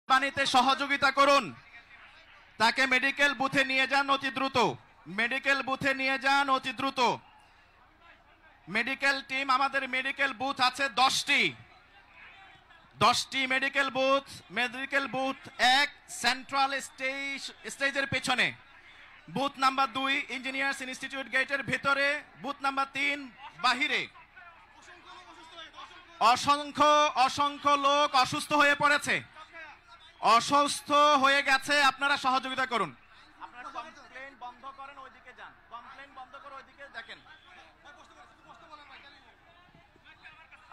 বাণীতে সহযোগিতা করুন। তাকে মেডিকেল বুথে নিয়ে যান অতি দ্রুত। মেডিকেল বুথে নিয়ে যান অতি দ্রুত। মেডিকেল টিম, আমাদের মেডিকেল বুথ আছে 10টি medical booth. Medical booth 1 central স্টেজের পেছনে, বুথ নাম্বার 2 ইঞ্জিনিয়ার্স ইনস্টিটিউট গেটের ভিতরে, বুথ নাম্বার 3 বাহিরে। অসংখ্য লোক অসুস্থ হয়ে পড়েছে, অসুস্থ হয়ে গেছে। আপনারা সহযোগিতা করুন। আপনারা কমপ্লেইন বন্ধ করেন, ওইদিকে যান। কমপ্লেইন বন্ধ করে ওইদিকে দেখেন।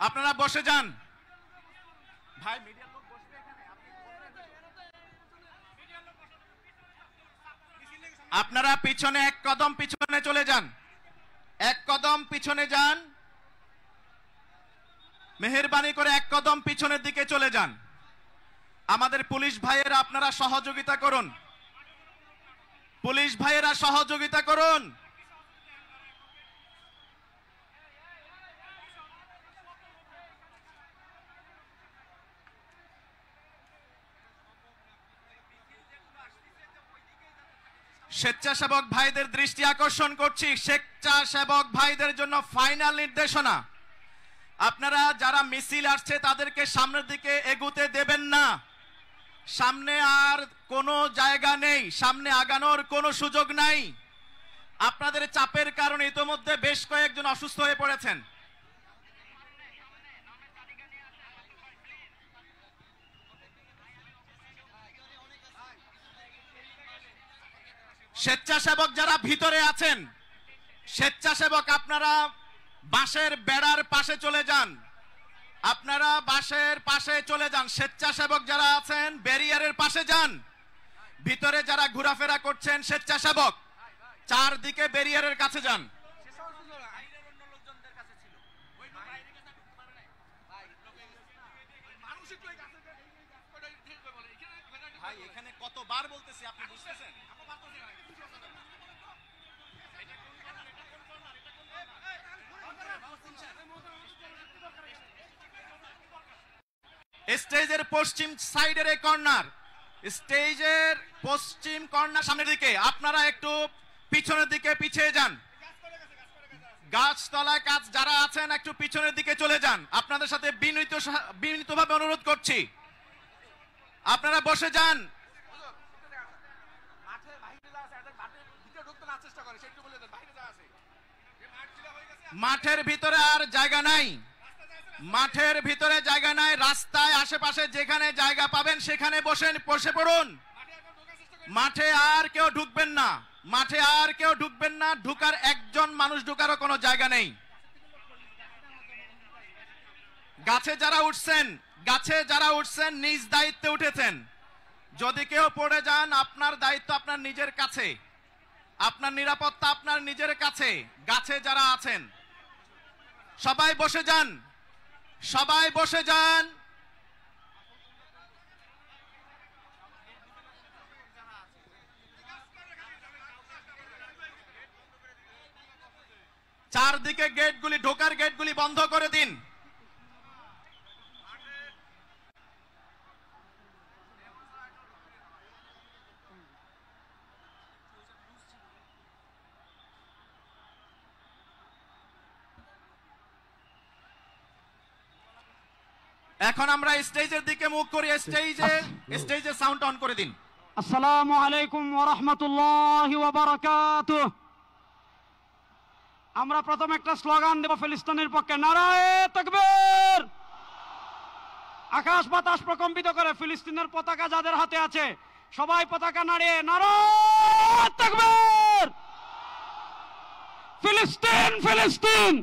আপনারা বসে যান। ভাই মিডিয়ার লোক বসবে এখানে, আপনারা পিছনে 1 কদম পিছনে চলে যান। 1 কদম পিছনে যান, মেহেরবানি করে 1 কদম পিছনের দিকে চলে যান। আমাদের পুলিশ ভাইয়েরা আপনারা সহযোগিতা করুন। পুলিশ ভাইয়েরা সহযোগিতা করুন। স্বেচ্ছাসেবক ভাইদের দৃষ্টি আকর্ষণ করছি। স্বেচ্ছাসেবক ভাইদের জন্য ফাইনাল নির্দেশনা, আপনারা যারা মিছিল আসছে তাদেরকে সামনের দিকে এগুতে দেবেন না। সামনে আর কোনো জায়গা নেই, সামনে আগানোর কোনো সুযোগ নাই। আপনাদের চাপের কারণে ইতোমধ্যে বেশ কয়েকজন অসুস্থ হয়ে পড়েছেন। স্বেচ্ছাসেবক যারা ভিতরে আছেন, স্বেচ্ছাসেবক আপনারা বাঁশের বেড়ার পাশে চলে যান। আপনারা বাঁশের পাশে চলে যান। স্বেচ্ছাসেবক যারা আছেন ব্যারিয়ারের পাশে যান। ভিতরে যারা ঘোরাফেরা করছেন স্বেচ্ছাসেবক, চারদিকে ব্যারিয়ারের কাছে যান। ভাই এখানে কতবার বলতেছি, আপনি বুঝতেছেন? স্টেজের পশ্চিম সাইডের এই কর্নার, স্টেজের পশ্চিম কর্নার সামনের দিকে, আপনারা একটু পিছনের দিকে পিছিয়ে যান। গাছতলায় কাজ যারা আছেন একটু পিছনের দিকে চলে যান। আপনাদের সাথে বিনীতভাবে অনুরোধ করছি, আপনারা বসে যান। মাঠের ভিতরে আর জায়গা নাই, মাঠের ভিতরে জায়গা নাই। রাস্তায় আশেপাশে যেখানে জায়গা পাবেন সেখানে বসে পড়ুন। মাঠে আর কেউ ঢুকবেন না, মাঠে আর কেউ ঢুকবেন না। ঢুকার একজন মানুষ ঢুকারও কোনো জায়গা নেই। গাছে যারা উঠছেন নিজ দায়িত্বে উঠেছেন। যদি কেউ পড়ে যান, আপনার দায়িত্ব আপনার নিজের কাছে, আপনার নিরাপত্তা আপনার নিজের কাছে। গাছে যারা আছেন সবাই বসে যান, সবাই বসে যান। চারদিকে গেটগুলি, ঢোকার গেটগুলি বন্ধ করে দিন। এখন আমরা স্টেজের দিকে মুখ করি। স্টেজে সাউন্ড অন করে দিন। আসসালামু আলাইকুম ওয়া রাহমাতুল্লাহি ওয়া বারাকাতুহু। আমরা প্রথম একটা স্লোগান দেব ফিলিস্তিনের পক্ষে, নারায়ে তাকবীর। আকাশ বাতাস প্রকম্পিত করে ফিলিস্তিনের পতাকা যাদের হাতে আছে সবাই পতাকা নাড়িয়ে নারায়ে তাকবীর। ফিলিস্তিন ফিলিস্তিন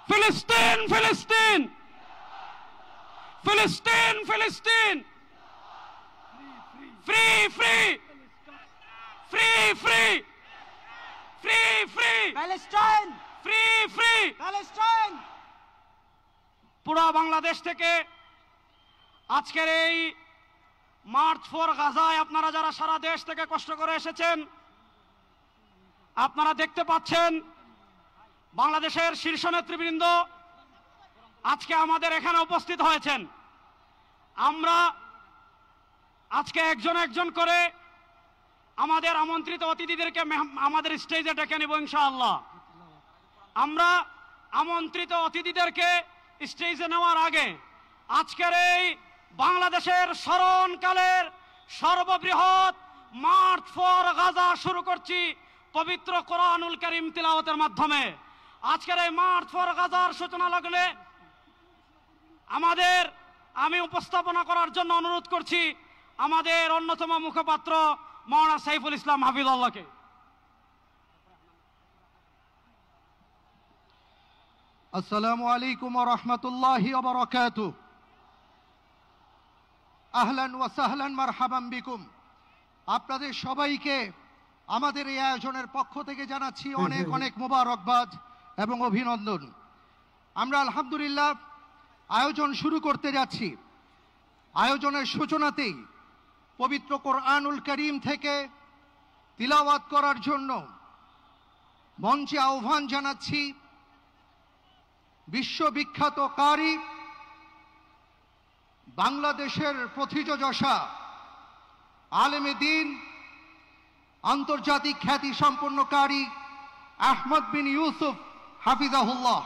ফিলিস্তিন ফিলিস্তিন ফিলিস্তিন ফিলিস্তিন। Free free free free free free Palestine, free free Palestine. পুরো বাংলাদেশ থেকে আজকের এই মার্চ ফর গাজায় আপনারা যারা সারা দেশ থেকে কষ্ট করে এসেছেন, আপনারা দেখতে পাচ্ছেন বাংলাদেশের শীর্ষ নেতৃবৃন্দ আজকে আমাদের এখানে উপস্থিত হয়েছেন। আমরা আজকে একজন একজন করে আমাদের আমন্ত্রিত অতিথিদেরকে আমাদের স্টেজে ডেকে নেব ইনশাআল্লাহ। আমরা আমন্ত্রিত অতিথিদেরকে স্টেজে নেওয়ার আগে আজকের এই বাংলাদেশের স্মরণকালের সর্ববৃহৎ মার্চ ফর গাজা শুরু করছি পবিত্র কোরআনুল কারীম তিলাওয়াতের মাধ্যমে। আজকের এই মার্চ ফর গাজার সূচনা লগ্নে আমি উপস্থাপনা করার জন্য অনুরোধ করছি আমাদের অন্যতম মুখপাত্র মাওলানা সাইফুল ইসলাম হাফিজুল্লাহকে। আসসালামু আলাইকুম ওয়া রাহমাতুল্লাহি ওয়া বারাকাতুহু। আহলান ওয়া সাহলান মারহাবান বিকুম। আপনাদের সবাইকে আমাদের এই আয়োজনের পক্ষ থেকে জানাচ্ছি অনেক অনেক মোবারকবাদ এবং অভিনন্দন। আমরা আলহামদুলিল্লাহ আয়োজন শুরু করতে যাচ্ছি। আয়োজনের সূচনাতেই পবিত্র কোরআনুল কারীম থেকে তিলাওয়াত করার জন্য মঞ্চে আহ্বান জানাচ্ছি বিশ্ববিখ্যাত কারি, বাংলাদেশের প্রথিতযশা আলেমে দ্বীন, আন্তর্জাতিক খ্যাতি সম্পন্ন কারি আহমদ বিন ইউসুফ হাফিজাহুল্লাহ।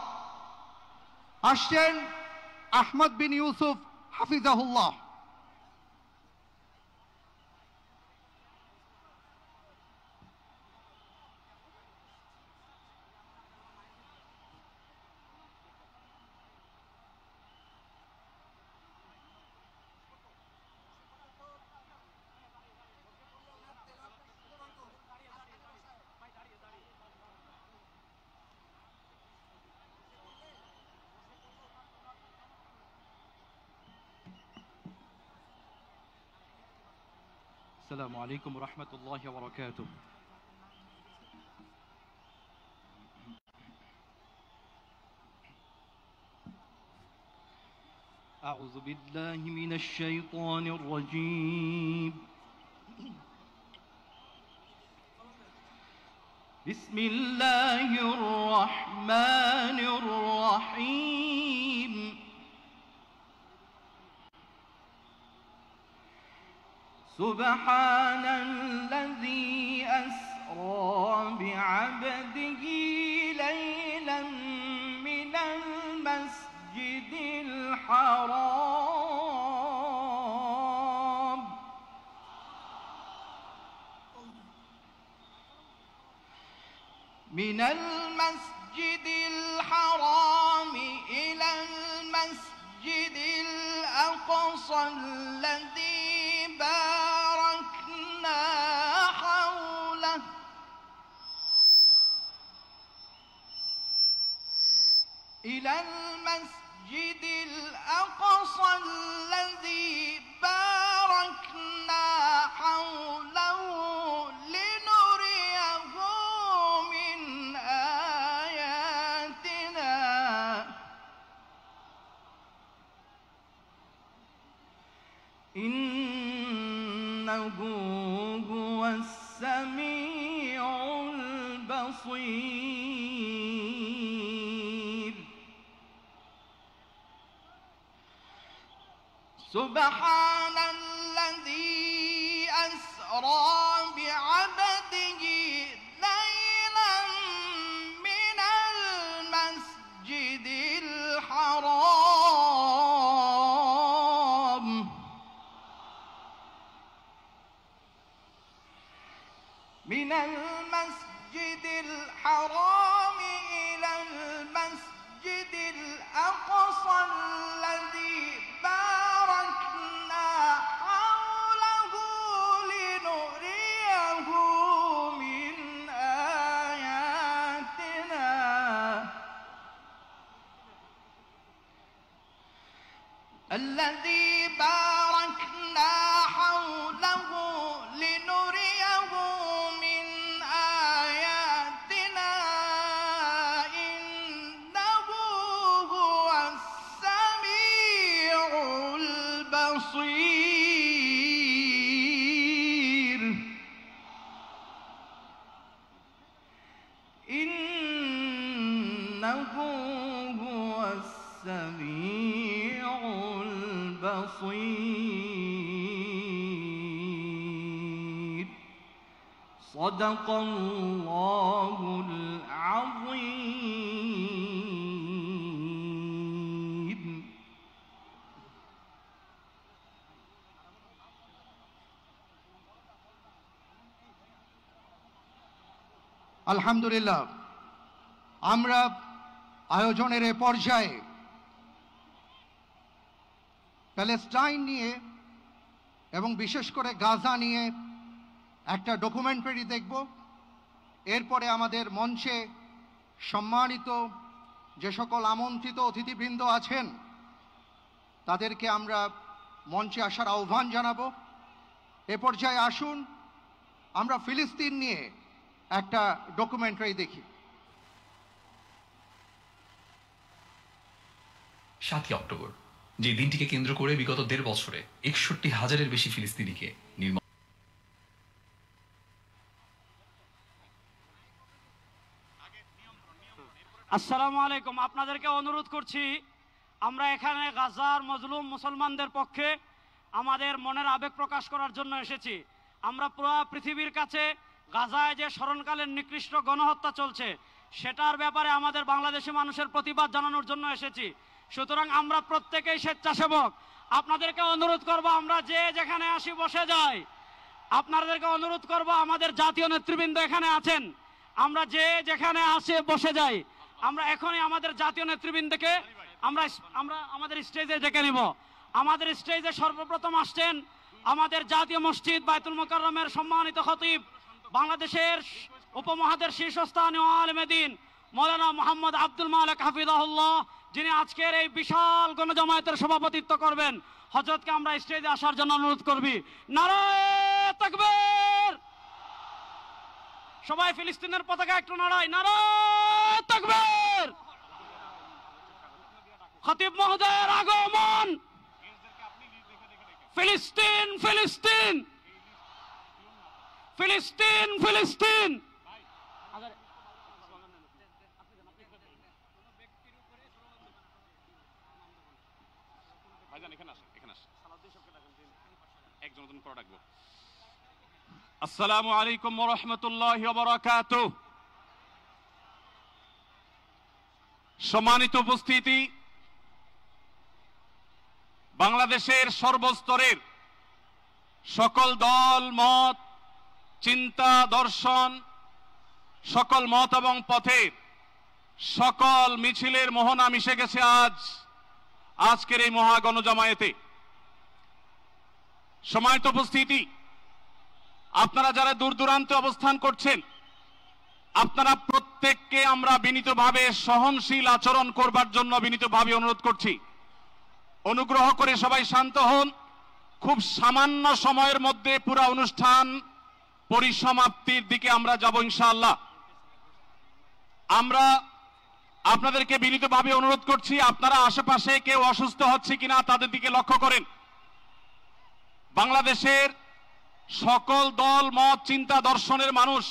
আসছেন আহমদ বিন ইউসুফ হাফিজাহুল্লাহ। السلام عليكم ورحمة الله وبركاته. أعوذ بالله من الشيطان الرجيم. بسم الله الرحمن الرحيم. سبحان الذي أسرى بعبده ليلا من المسجد الحرام إلى المسجد الأقصى الذي باركنا حوله إلى المسجد الأقصى الذي باركنا حوله لنريه من آياتنا إنه هو السميع البصير. سبحان الذي أسرى بعبده ليلا من المسجد الحرام إلى المسجد الأقصى الذي باركنا حوله لنريه من آياتنا الذي باركنا حوله لنريه من آياتنا إنه هو السميع البصير. إنه هو السميع البصير. صدق الله العظيم. আলহামদুলিল্লাহ, আমরা আয়োজনের এ পর্যায়ে প্যালেস্টাইন নিয়ে এবং বিশেষ করে গাজা নিয়ে একটা ডকুমেন্টারি দেখব। এরপরে আমাদের মঞ্চে সম্মানিত যে সকল আমন্ত্রিত অতিথিবৃন্দ আছেন তাদেরকে আমরা মঞ্চে আসার আহ্বান জানাবো। এ পর্যায়ে আসুন আমরা ফিলিস্তিন নিয়ে একটা ডকুমেন্টারি দেখি। 7ই অক্টোবর, যে দিনটিকে কেন্দ্র করে বিগত 1.5 বছরে 61,000-এর বেশি ফিলিস্তিনিকে আসসালামু আলাইকুম। আপনাদেরকে অনুরোধ করছি, আমরা এখানে গাজার মজলুম মুসলমানদের পক্ষে আমাদের মনের আবেগ প্রকাশ করার জন্য এসেছি। আমরা পুরো পৃথিবীর কাছে গাজায় যে স্মরণকালের নিকৃষ্ট গণহত্যা চলছে সেটার ব্যাপারে আমাদের বাংলাদেশি মানুষের প্রতিবাদ জানানোর জন্য এসেছি। সুতরাং আমরা প্রত্যেকেই স্বেচ্ছাসেবক। আপনাদেরকে অনুরোধ করব, আমরা যে যেখানে আসি বসে যাই। আপনাদেরকে অনুরোধ করব, আমাদের জাতীয় নেতৃবৃন্দ এখানে আছেন, আমরা যে যেখানে আসে বসে যাই। আমরা এখনই আমাদের জাতীয় নেতৃবৃন্দকে আমরা আমাদের স্টেজে ডেকে নিব। আমাদের স্টেজে সর্বপ্রথম আসছেন আমাদের জাতীয় মসজিদ বাইতুল মুকাররমের সম্মানিত খতিব, বাংলাদেশের উপমহাদের শীর্ষস্থানীয় আলেমে দ্বীন মৌলানা মোহাম্মদ আব্দুল মালিক হাফিজাহুল্লাহ, যিনি আজকের এই বিশাল গণজামায়াতের সভাপতিত্ব করবেন। হযরতকে আমরা স্টেজে আসার জন্য অনুরোধ করবি। নারায়ে তাকবীর! সবাই ফিলিস্তিনের পতাকা একটু নাড়াই। নারায়ে তাকবীর! খতিব মহোদয়ের আগমন। ফিলিস্তিন ফিলিস্তিন ফিলিস্তিন ফিলিস্তিন। আসসালামু আলাইকুম ওয়া রাহমাতুল্লাহি ওয়া বারাকাতুহু। সম্মানিত উপস্থিতি, বাংলাদেশের সর্বস্তরের সকল দল মত, চিন্তা দর্শন, সকল মত এবং পথের সকল মিছিলের মোহনা মিশে গেছে আজকের এই মহা গণজামায়াতে। সম্মানিত উপস্থিতি, আপনারা যারা দূর দূরান্তে অবস্থান করছেন, আপনারা প্রত্যেককে আমরা বিনীতভাবে সহনশীল আচরণ করবার জন্য বিনীতভাবে অনুরোধ করছি। অনুগ্রহ করে সবাই শান্ত হন। খুব সামান্য সময়ের মধ্যে পুরো অনুষ্ঠান পরিসমাপ্তির দিকে আমরা যাব ইনশাআল্লাহ। আমরা আপনাদেরকে বিনীতভাবে অনুরোধ করছি, আপনারা আশেপাশে কেউ অসুস্থ হচ্ছে কিনা তাদের দিকে লক্ষ্য করেন। বাংলাদেশের সকল দল মত চিন্তা দর্শনের মানুষ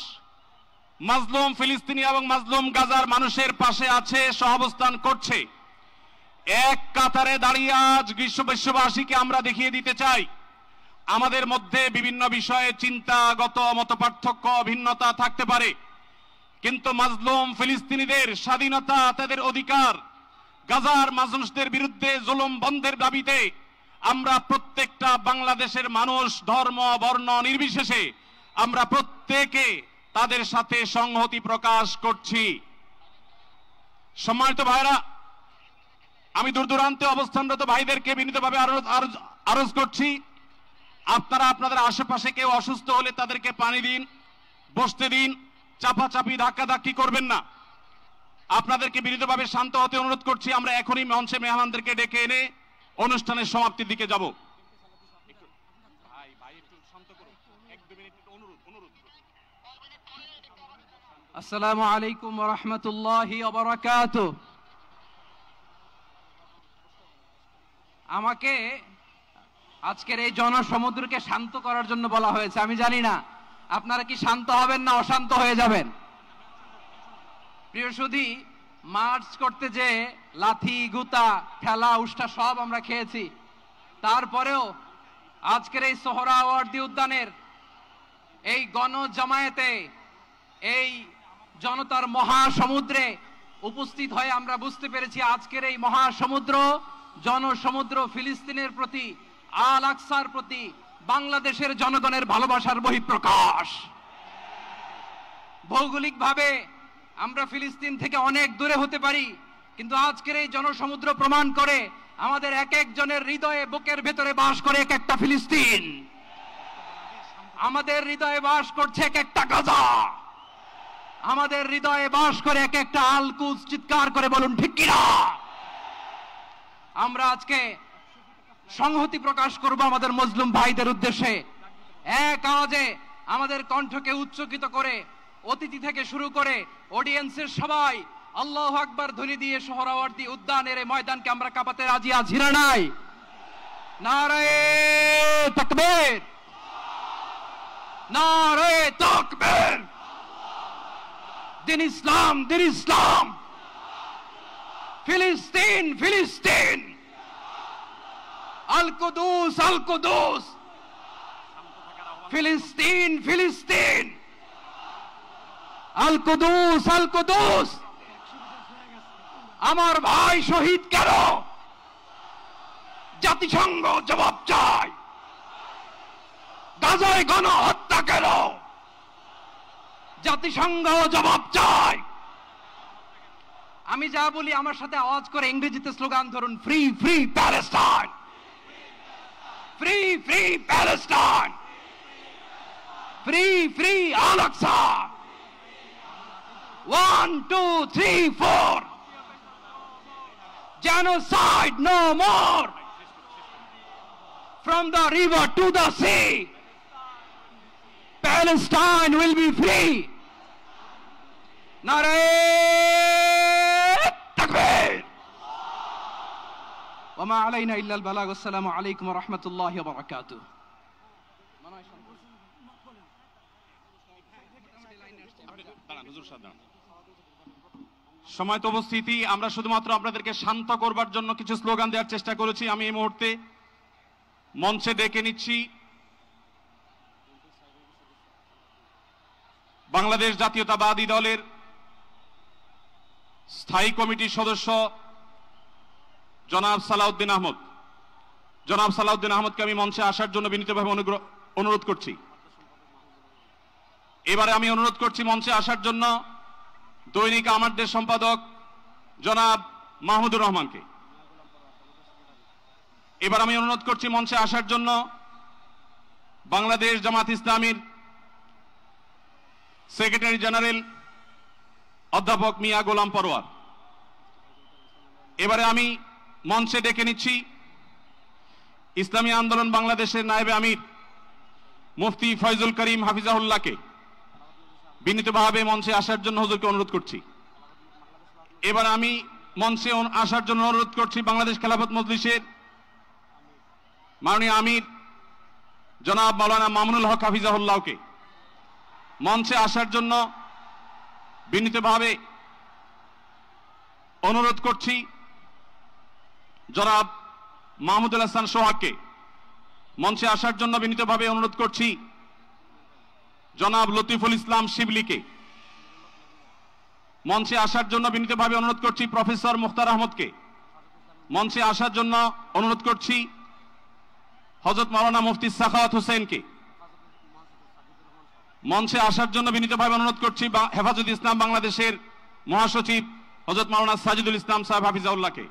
মাজলুম ফিলিস্তিনি এবং মাজলুম গাজার মানুষের পাশে আছে, সহাবস্থান করছে। এক কাতারে দাঁড়িয়ে আজ বিশ্ববাসীকে আমরা দেখিয়ে দিতে চাই, আমাদের মধ্যে বিভিন্ন বিষয়ে চিন্তাগত মতপার্থক্য ভিন্নতা থাকতে পারে, কিন্তু মাজলুম ফিলিস্তিনিদের স্বাধীনতা, তাদের অধিকার, গাজার মানুষদের বিরুদ্ধে জুলুম বন্ধের দাবিতে আমরা প্রত্যেকটা বাংলাদেশের মানুষ ধর্ম বর্ণ নির্বিশেষে আমরা প্রত্যেকে তাদের সাথে সংহতি প্রকাশ করছি। সম্মানিত ভাইরা, আমি দূর দূরান্তে অবস্থানরত ভাইদেরকে বিনীতভাবে আরজ করছি, আপনারা আপনাদের আশেপাশে কেউ অসুস্থ হলে তাদেরকে পানি দিন, বসতে দিন, চাপাচাপি ধাক্কাধাক্কি করবেন না। আপনাদেরকে বিনীতভাবে শান্ত হতে অনুরোধ করছি। আমরা এখনই মঞ্চে মেহমানদেরকে ডেকে এনে অনুষ্ঠানের সমাপ্তির দিকে যাব। আসসালামু আলাইকুম ওয়া রাহমাতুল্লাহি ওয়া বারাকাতুহু। আমাকে আজকের এই জনসমুদ্রকে শান্ত করার জন্য বলা হয়েছে। আমি জানি না আপনারা কি শান্ত হবেন না অশান্ত হয়ে যাবেন। প্রিয় সুধী, মার্চ করতে যে লাথি গুতা ঠেলা উষ্টা সব আমরা খেয়েছি, তারপরেও আজকের এই সোহরাওয়ার্দী উদ্যানের এই গণজামায়াতে, এই জনতার মহাসমুদ্রে উপস্থিত হয়ে আমরা বুঝতে পেরেছি আজকের এই মহাসমুদ্র, জনসমুদ্র ফিলিস্তিনের প্রতি, আল আকসার প্রতি বাংলাদেশের জনগণের ভালোবাসার বহিঃপ্রকাশ। ভৌগোলিকভাবে আমরা ফিলিস্তিন থেকে অনেক দূরে হতে পারি, কিন্তু আজকের এই জনসমুদ্র প্রমাণ করে আমাদের এক একজনের হৃদয়ে, বুকের ভেতরে বাস করে এক একটা ফিলিস্তিন। আমাদের হৃদয়ে বাস করছে এক একটা গাজা, আমাদের হৃদয়ে বাস করে এক একটা আল কুদস। চিৎকার করে বলুন ঠিক কিনা? আমরা আজকে সংহতি প্রকাশ করব আমাদের মুসলিম ভাইদের উদ্দেশ্যে। এক আওয়াজে আমাদের কণ্ঠকে উচ্চকিত করে অতিথি থেকে শুরু করে অডিয়েন্সের সবাই আল্লাহু আকবার ধ্বনি দিয়ে সোহরাওয়ার্দী উদ্যানের এই ময়দানকে আমরা কাঁপাতে রাজি আছি না নাই? নারায়ে তাকবীর, নারায়ে তাকবীর। দিন ইসলাম, দিন ইসলাম। ফিলিস্তিন, ফিলিস্তিন। আল কুদুস, আল কুদুস। ফিলিস্তিন, ফিলিস্তিন। আল কুদুস, আল কুদুস। আমার ভাই শহীদ কেন? জাতিসংঘ জবাব চায়। গাজায় গণহত্যা কেন? জাতিসংঘ জবাব চায়। আমি যা বলি আমার সাথে আওয়াজ করে ইংরেজিতে স্লোগান ধরুন, free free Palestine, free free Palestine, free free Al Aqsa. 1 2 3 4 genocide no more. From the river to the sea, Palestine will be free. Nare takbir. Wa ma alayna illa al-balagh. Assalamu alaykum wa rahmatullahi wa barakatuh. সময়ত উপস্থিতি, আমরা শুধুমাত্র আপনাদেরকে শান্ত করবার জন্য কিছু slogan দেওয়ার চেষ্টা করেছি। আমি এই মুহূর্তে মঞ্চে ডেকে নিচ্ছি বাংলাদেশ জাতীয়তাবাদী দলের স্থায়ী কমিটির সদস্য জনাব সালাউদ্দিন আহমদ। জনাব সালাউদ্দিন আহমদকে আমি মঞ্চে আসার জন্য বিনীতভাবে অনুরোধ করছি। এবারে আমি অনুরোধ করছি মঞ্চে আসার জন্য দৈনিক আমার দেশ সম্পাদক জনাব মাহমুদুর রহমানকে। এবার আমি অনুরোধ করছি মঞ্চে আসার জন্য বাংলাদেশ জামাত ইসলামীর সেক্রেটারি জেনারেল অধ্যাপক মিয়া গোলাম পরোয়ার। এবারে আমি মঞ্চে ডেকে নিচ্ছি ইসলামী আন্দোলন বাংলাদেশের নায়েবে আমির মুফতি ফয়জুল করিম হাফিজাহুল্লাহকে বিনীতভাবে মঞ্চে আসার জন্য হুজুরকে অনুরোধ করছি। এবার আমি মঞ্চে আসার জন্য অনুরোধ করছি বাংলাদেশ খেলাফত মজলিসের মাননীয় আমির জনাব মাওলানা মামুনুল হক হাফিজাহুল্লাহকে মঞ্চে আসার জন্য বিনীতভাবে অনুরোধ করছি। জনাব মাহমুদুল হাসান সোহাগকে মঞ্চে আসার জন্য বিনীতভাবে অনুরোধ করছি। জনাব লতিফুল ইসলাম শিবলিকে মঞ্চে আসার জন্য বিনীতভাবে অনুরোধ করছি। প্রফেসর মুখতার আহমদকে মঞ্চে আসার জন্য অনুরোধ করছি। হযরত মাওলানা মুফতি সাখাওয়াত হোসেনকে মঞ্চে আসার জন্য বিনীতভাবে অনুরোধ করছি। হেফাজত ইসলাম বাংলাদেশের মহাসচিব হযরত মাওলানা সাজিদুল ইসলাম সাহেব হাফিজাউল্লাহকে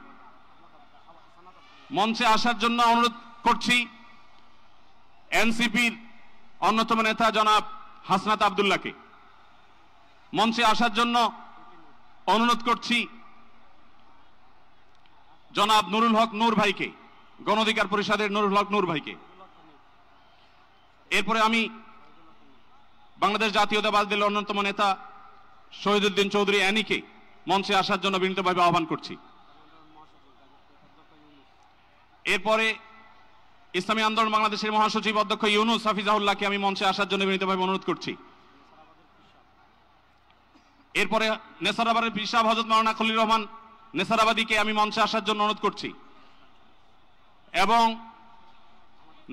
মঞ্চে আসার জন্য অনুরোধ করছি। এনসিপির অন্যতম নেতা জনাব হাসনাত আব্দুল্লাহকে মঞ্চে আসার জন্য অনুরোধ করছি। জনাব নুরুল হক নূর ভাইকে, গণ অধিকার পরিষদের নুরুল হক নূর ভাইকে। এরপরে আমি বাংলাদেশ জাতীয়তাবাদী দলের অন্যতম নেতা শহীদুদ্দিন চৌধুরী অ্যানিকে মঞ্চে আসার জন্য বিনীতভাবে আহ্বান করছি। এরপরে ইসলামী আন্দোলন বাংলাদেশের মহাসচিব অধ্যক্ষ ইউনুস হাফিজাহুল্লাহকে আমি মঞ্চে আসার জন্য বিনীতভাবে অনুরোধ করছি। এরপরে নেসারাবাদের পীর সাহেব হযরত মাওলানা খলিল রহমান নেসারাবাদীকে আমি মঞ্চে আসার জন্য অনুরোধ করছি এবং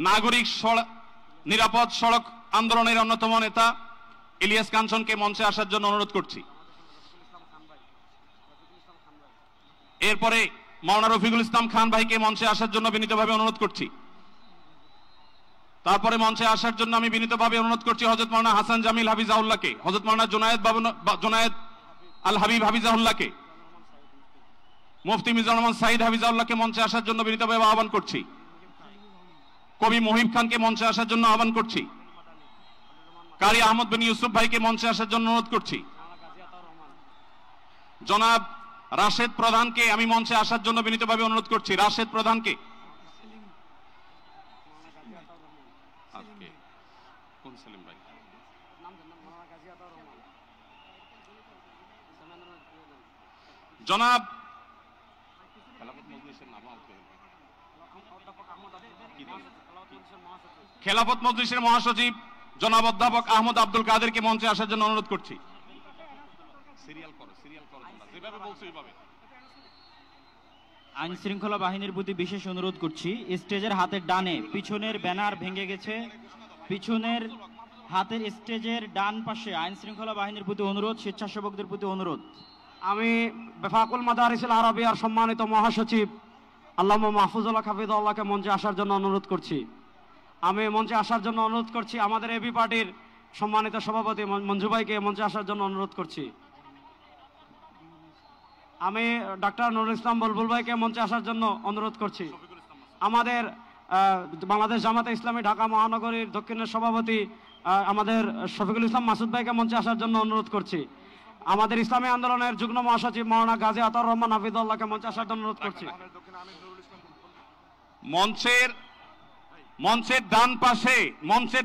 নাগরিক নিরাপদ সড়ক আন্দোলনের অন্যতম নেতা ইলিয়াস কাঞ্চনকে মঞ্চে আসার জন্য অনুরোধ করছি। এরপরে মাওলানা রফিকুল ইসলাম খান ভাইকে মঞ্চে আসার জন্য বিনীতভাবে অনুরোধ করছি। তারপরে মঞ্চে আসার জন্য আমি বিনীতভাবে অনুরোধ করছি হযরত মাওলানা হাসান জামিল হাফিজাহুল্লাহকে, হযরত মাওলানা জুনায়েদ আল হাবিব হাফিজাহুল্লাহকে, মুফতি মিজানুর রহমান সাঈদ হাফিজাহুল্লাহকে মঞ্চে আসার জন্য বিনীতভাবে আহ্বান করছি। কবি মহিব খানকে মঞ্চে আসার জন্য আহ্বান করছি। কারি আহমদ বিন ইউসুফ ভাইকে মঞ্চে আসার জন্য অনুরোধ করছি। জনাব রাশেদ প্রধানকে আমি মঞ্চে আসার জন্য বিনীতভাবে অনুরোধ করছি। রাশেদ প্রধানকে, জনাব খেলাফত মজলিসের মহাসচিব জনাব অধ্যাপক আহমদ আব্দুল কাদেরকে মঞ্চে আসার জন্য অনুরোধ করছি। আইন শৃঙ্খলা বাহিনীর প্রতি বিশেষ অনুরোধ করছি, স্টেজের হাতের ডানে পিছনের ব্যানার ভেঙে গেছে, পিছনের হাতের স্টেজের ডান পাশে আইন শৃঙ্খলা বাহিনীর প্রতি অনুরোধ, স্বেচ্ছাসেবকদের প্রতি অনুরোধ। আমি বেফাকুল মাদারিসুল আরাবিয়ার সম্মানিত মহাসচিব আল্লামা মাহফুজুল্লাহ হাফিজাহুল্লাহকে মঞ্চে আসার জন্য অনুরোধ করছি। আমি মঞ্চে আসার জন্য অনুরোধ করছি আমাদের এবি পার্টির সম্মানিত সভাপতি মঞ্জু ভাইকে মঞ্চে আসার জন্য অনুরোধ করছি। আমি ডক্টর নুরুল ইসলাম বুলবুল ভাইকে মঞ্চে আসার জন্য অনুরোধ করছি। আমাদের বাংলাদেশ জামাতে ইসলামী ঢাকা মহানগরীর দক্ষিণের সভাপতি আমাদের শফিকুল ইসলাম মাসুদ ভাইকে মঞ্চে আসার জন্য অনুরোধ করছি। আমাদের ইসলামী আন্দোলনের যুগ্ম মহাসচিব মাওলানা গাজী আতাউর রহমান হাফিজাহুল্লাহকে মঞ্চে আসার জন্য অনুরোধ করছি। মঞ্চের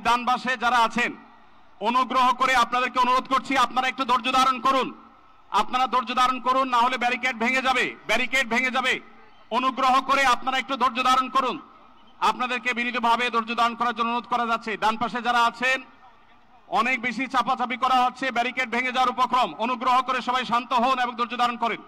ডান পাশে যারা আছেন অনুগ্রহ করে আপনাদেরকে অনুরোধ করছি আপনারা একটু ধৈর্য ধারণ করুন। আপনারা ধৈর্য ধারণ করুন, না হলে ব্যারিকেড ভেঙে যাবে। অনুগ্রহ করে আপনারা একটু ধৈর্য ধারণ করুন। আপনাদেরকে বিনীতভাবে ধৈর্য ধারণ করার জন্য অনুরোধ করা যাচ্ছে। ডান পাশে যারা আছেন অনেক বেশি চাপাচাপি করা হচ্ছে, ব্যারিকেড ভেঙে যাওয়ার উপক্রম। অনুগ্রহ করে সবাই শান্ত হন এবং ধৈর্য ধারণ করেন।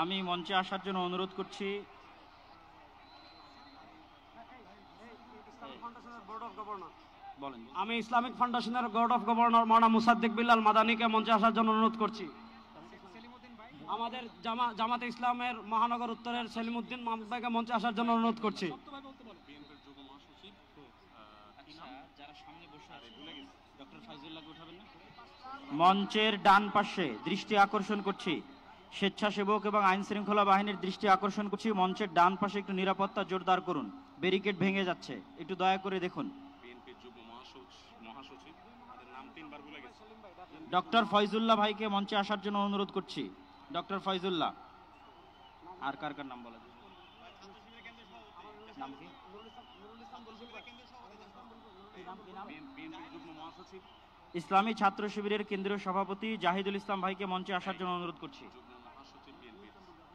আমি মঞ্চে আসার জন্য অনুরোধ করছি আমি ইসলামিক ফাউন্ডেশনের বোর্ড অফ গভর্নর মাওলানা মুসাদ্দিক বিল্লাল মাদানীকে মঞ্চে আসার জন্য অনুরোধ করছি। আমাদের জামাতে ইসলামের মহানগর উত্তরের সেলিমউদ্দিন মাহমুদ ভাইকে মঞ্চে আসার জন্য অনুরোধ করছি। মঞ্চের ডান পাশে দৃষ্টি আকর্ষণ করছি, স্বেচ্ছাসেবক এবং আইন শৃঙ্খলা বাহিনীর দৃষ্টি আকর্ষণ করছি। মঞ্চের ডান পাশে একটু নিরাপত্তা জোরদার করুন, ব্যারিকেড ভেঙে যাচ্ছে, একটু দয়া করে দেখুন। ডক্টর ফয়জুল্লাহ ভাইকে মঞ্চে আসার জন্য অনুরোধ করছি। ডক্টর ফয়জুল্লাহ, আর কার কার নাম বলা যায়? নাম কি? ইসলামী ছাত্র শিবিরের কেন্দ্রীয় সভাপতি জাহিদুল ইসলাম ভাইকে মঞ্চে আসার জন্য অনুরোধ করছি।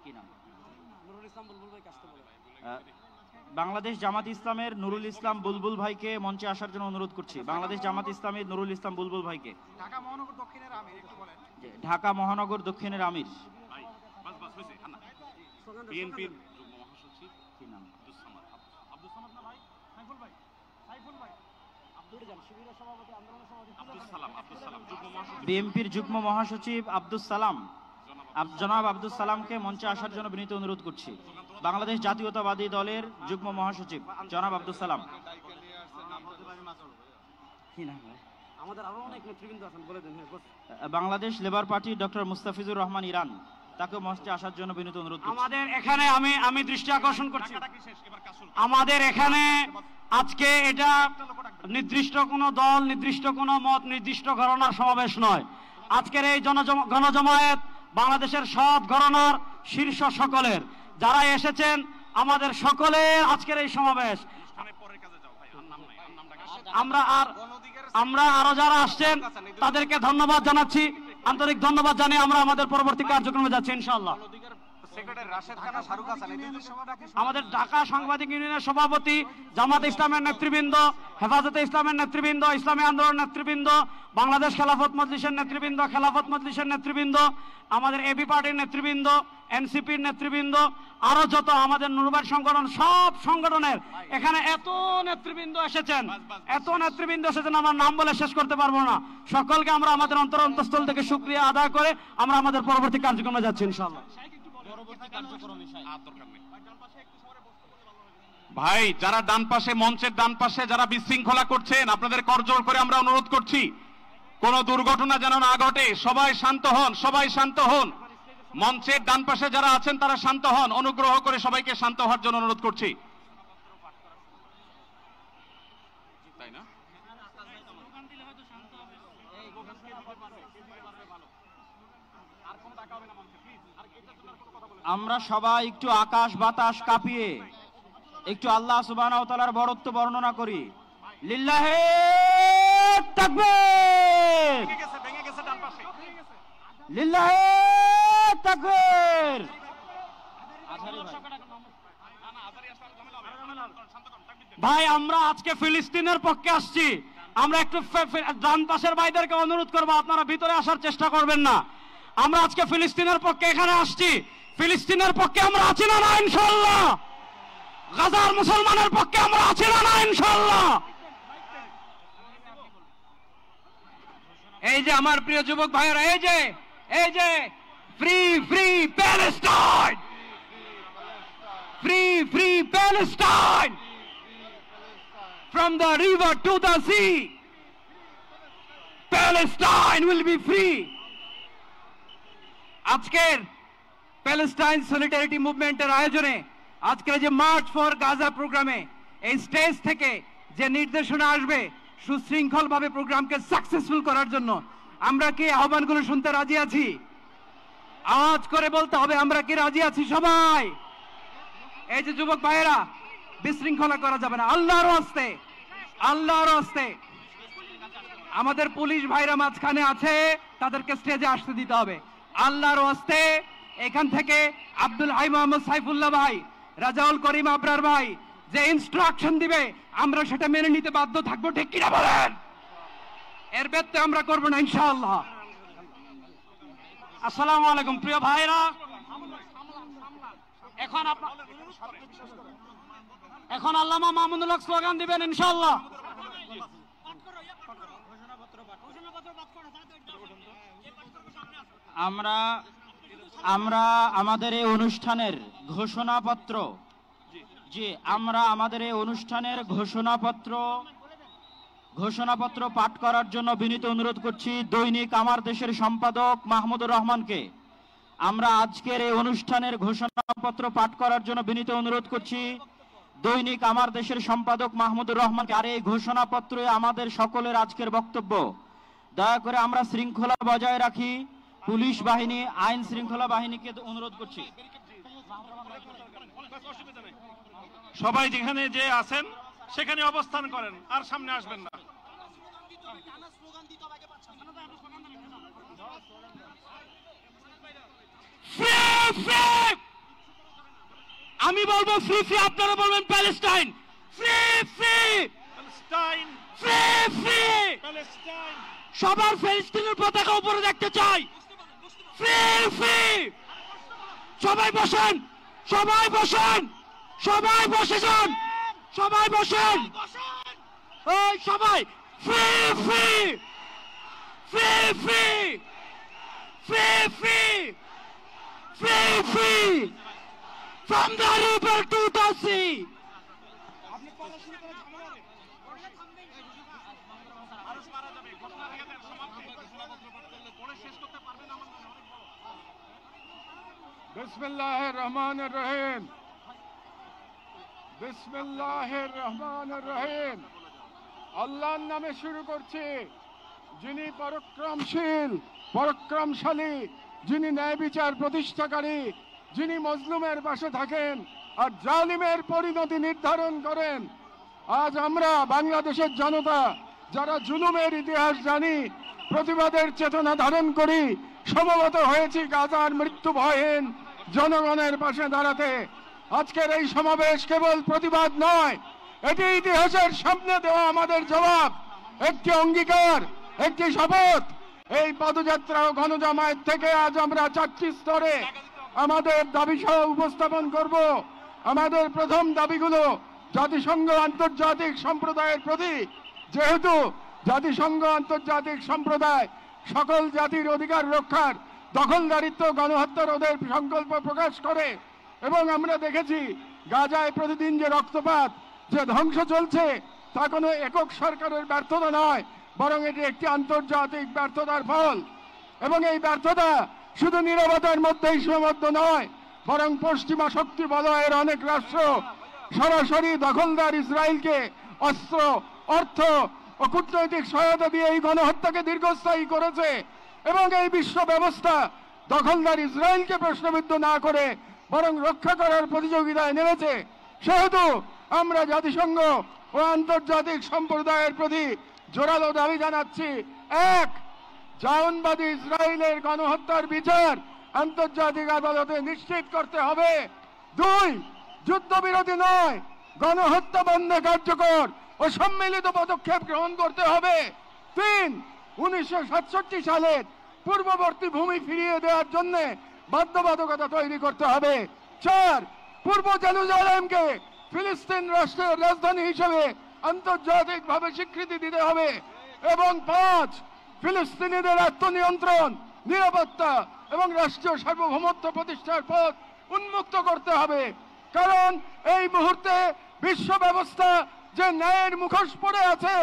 কি নাম? বাংলাদেশ জামাত ইসলামের নুরুল ইসলাম বুলবুল ভাইকে মঞ্চে আসার জন্য অনুরোধ করছি। বাংলাদেশ জামাত ইসলামের নুরুল ইসলাম বুলবুল ভাইকে। ঢাকা মহানগর দক্ষিণের আমির। বিএনপির যুগ্ম মহাসচিব আব্দুস সালাম, জনাব আব্দুস সালামকে মঞ্চে আসার জন্য বিনীত অনুরোধ করছি। বাংলাদেশ জাতীয়তাবাদী দলের যুগ্ম মহাসচিব জনাব Abdus Salam. Bangladesh labour party doctor Mustafizur Rahman Iran, তাকে মঞ্চে আসার জন্য বিনীত অনুরোধ করছি। আমাদের এখানে আমি দৃষ্টি আকর্ষণ করছি, আমাদের এখানে আজকে এটা নির্দিষ্ট কোনো দল, নির্দিষ্ট কোনো মত, নির্দিষ্ট ঘরানার সমাবেশ নয়। আজকের এই গণজমায়েত বাংলাদেশের সব ঘরানার শীর্ষ সকলের, যারা এসেছেন আমাদের সকলের আজকের এই সমাবেশ। আমরা আরো যারা আসছেন তাদেরকে ধন্যবাদ জানাচ্ছি, আন্তরিক ধন্যবাদ জানিয়ে আমরা আমাদের পরবর্তী কার্যক্রমে যাচ্ছি ইনশাআল্লাহ। আমাদের ঢাকা সাংবাদিক ইউনিয়নের সভাপতি, জামাত ইসলামের নেতৃবৃন্দ, হেফাজতে ইসলামের নেতৃবৃন্দ, ইসলামী আন্দোলন নেতৃবৃন্দ, বাংলাদেশ খেলাফত মজলিসের নেতৃবৃন্দ, খেলাফত মজলিসের নেতৃবৃন্দ, আমাদের এবি পার্টির নেতৃবৃন্দ, এনসিপির নেতৃবৃন্দ, আরো যত আমাদের নুরবাদ সংগঠন, সব সংগঠনের এখানে এত নেতৃবৃন্দ এসেছেন, আমার নাম বলে শেষ করতে পারবো না। সকলকে আমরা আমাদের অন্তরস্থল থেকে শুকরিয়া আদায় করে আমরা আমাদের পরবর্তী কার্যক্রমে যাচ্ছি ইনশাআল্লাহ। ভাই, যারা ডান পাশে, মঞ্চের ডান পাশে যারা বিশৃঙ্খলা করছেন, আপনাদের করজোর করে আমরা অনুরোধ করছি কোনো দুর্ঘটনা যেন না ঘটে। সবাই শান্ত হন, সবাই শান্ত হন। মঞ্চের ডান পাশে যারা আছেন তারা শান্ত হন, অনুগ্রহ করে সবাইকে শান্ত হওয়ার জন্য অনুরোধ করছি। তাই না? আমরা সবাই একটু আকাশ বাতাস কাঁপিয়ে একটু আল্লাহ সুবহানাহু ওয়া তাআলার বড়ত্ব বর্ণনা করি। লিল্লাহে তাকবীর, লিল্লাহে তাকবীর। ভাই, আমরা আজকে ফিলিস্তিনের পক্ষে আসছি। আমরা একটু ডান পাশের ভাইদেরকে অনুরোধ করবো, আপনারা ভিতরে আসার চেষ্টা করবেন না। আমরা আজকে ফিলিস্তিনের পক্ষে এখানে আসছি। ফিলিস্তিনের পক্ষে আমরা আছি না ইনশাআল্লাহ? গাজার মুসলমানের পক্ষে আমরা আছি না ইনশাআল্লাহ? এই যে আমার প্রিয় যুবক ভাইয়েরা, এই যে free free Palestine, free free Palestine, from the river to the sea, Palestine will be free. আজকের প্যালেস্টাইন সলিডারিটি মুভমেন্টের আয়োজনে আজকের যে মার্চ ফর গাজা প্রোগ্রামে এই স্টেজ থেকে যে নির্দেশনা আসবে সুশৃঙ্খলভাবে প্রোগ্রামকে সাকসেসফুল করার জন্য, আমরা কি আহ্বানগুলো শুনতে রাজি আছি? আওয়াজ করে বলতে হবে, আমরা কি রাজি আছি সবাই? এই যে যুবক ভাইয়েরা, বিশৃঙ্খলা করা যাবে না, আল্লাহর হস্তে, আল্লাহর হস্তে। আমাদের পুলিশ ভাইরা মাঝখানে আছে, তাদেরকে স্টেজে আসতে দিতে হবে আল্লাহর হস্তে। এখান থেকে আব্দুল হাই মোহাম্মদ সাইফুল্লাহ ভাই, রাজাউল করিম আবরার ভাই যে ইনস্ট্রাকশন দিবে আমরা সেটা মেনে নিতে বাধ্য থাকবো, ঠিক কিনা বলেন? এর ব্যত্যয় আমরা করবো না ইনশাআল্লাহ। আসসালামু আলাইকুম প্রিয় ভাইরা, এখন আল্লামা মামুনুল হক স্লোগান দিবেন ইনশাআল্লাহ। আমরা আমাদের এই অনুষ্ঠানের ঘোষণাপত্র, ঘোষণাপত্র পাঠ করার জন্য বিনীত অনুরোধ করছি দৈনিক আমার দেশের সম্পাদক মাহমুদুর রহমানকে। আমরা আজকের এই অনুষ্ঠানের ঘোষণাপত্র পাঠ করার জন্য বিনীত অনুরোধ করছি দৈনিক আমার দেশের সম্পাদক মাহমুদুর রহমানকে। আর এই ঘোষণাপত্রে আমাদের সকলের আজকের বক্তব্য। দয়া করে আমরা শৃঙ্খলা বজায় রাখি। পুলিশ বাহিনী, আইন শৃঙ্খলা বাহিনীকে অনুরোধ করছি, সবাই যেখানে যে আছেন সেখানে অবস্থান করেন, আর সামনে আসবেন না। আমি বলবো ফ্রি ফ্রি, আপনারা বলবেন Palestine. Free free Palestine, free free Palestine. সবার ফিলিস্তিনের পতাকা উপরে দেখতে চাই। Free free. সবাই বসেন, সবাই বসেন, সবাই বসে যান, সবাই বসেন, ওই সবাই। Free free, free free, free free, free free, from the river to the sea. বিসমিল্লাহির রহমানির রহিম, বিসমিল্লাহির রহমানির রহিম। আল্লাহর নামে শুরু করছি, যিনি পরাক্রমশীল, পরাক্রমশালী, যিনি ন্যায় বিচার প্রতিষ্ঠাকারী, যিনি মজলুমের পাশে থাকেন আর জালিমের পরিণতি নির্ধারণ করেন। আজ আমরা বাংলাদেশের জনতা যারা জুলুমের ইতিহাস জানি, প্রতিবাদের চেতনা ধারণ করি, সমবেত হয়েছি গাজার মৃত্যু ভয়হীন জনগণের পাশে দাঁড়াতে। আজকের এই সমাবেশ কেবল প্রতিবাদ নয়, এটি ইতিহাসের সামনে দেওয়া আমাদের জবাব, একটি অঙ্গীকার, একটি শপথ। এই পদযাত্রা ও গণজামায়াত থেকে আজ আমরা 4টি স্তরে আমাদের দাবি সহ উপস্থাপন করব। আমাদের প্রথম দাবিগুলো জাতিসংঘ আন্তর্জাতিক সম্প্রদায়ের প্রতি, যেহেতু জাতিসংঘ আন্তর্জাতিক সম্প্রদায় সকল জাতির অধিকার রক্ষার, দখলদারিত্ব, গণহত্যা রোধের সংকল্প প্রকাশ করে, এবং আমরা দেখেছি গাজায় প্রতিদিন যে রক্তপাত, যে ধ্বংস চলছে, তা কোনো একক সরকারের ব্যর্থতা নয়, বরং এটি একটি আন্তর্জাতিক ব্যর্থতার ফল। এবং এই ব্যর্থতা শুধু নীরবতার মধ্যেই সীমাবদ্ধ নয়, বরং পশ্চিমা শক্তি বলয়ের অনেক রাষ্ট্র সরাসরি দখলদার ইসরায়েলকে অস্ত্র, অর্থ ও কূটনৈতিক সহায়তা দিয়ে এই গণহত্যাকে দীর্ঘস্থায়ী করেছে। এবং এই বিশ্ব ব্যবস্থা দখলদার ইসরায়েলকে প্রশ্নবিদ্ধ না করে বরং রক্ষা করার প্রতিযোগিতায় নেমেছে। সেহেতু আমরা জাতিসংঘ ও আন্তর্জাতিক সম্প্রদায়ের প্রতি জোরালো দাবি জানাচ্ছি। 1. জায়নবাদী ইসরায়েলের গণহত্যার বিচার আন্তর্জাতিক আদালতে নিশ্চিত করতে হবে। 2. যুদ্ধবিরতি নয়, গণহত্যা বন্ধে কার্যকর ও সম্মিলিত পদক্ষেপ গ্রহণ করতে হবে। 3. 1967 সালের পূর্ববর্তী ভূমি ফিরিয়ে দেওয়ার জন্য বাধ্যবাধকতা তৈরি করতে হবে। 4. পূর্ব জেরুজালেমকে ফিলিস্তিন রাষ্ট্রের রাজধানী হিসেবে আন্তর্জাতিকভাবে স্বীকৃতি দিতে হবে। এবং 5. ফিলিস্তিনিদের আত্মনিয়ন্ত্রণ, নিরাপত্তা এবং রাষ্ট্রীয় সার্বভৌমত্ব প্রতিষ্ঠার পথ উন্মুক্ত করতে হবে। কারণ এই মুহূর্তে বিশ্ব ব্যবস্থা যে ন্যায়ের মুখোশ পড়ে আছে,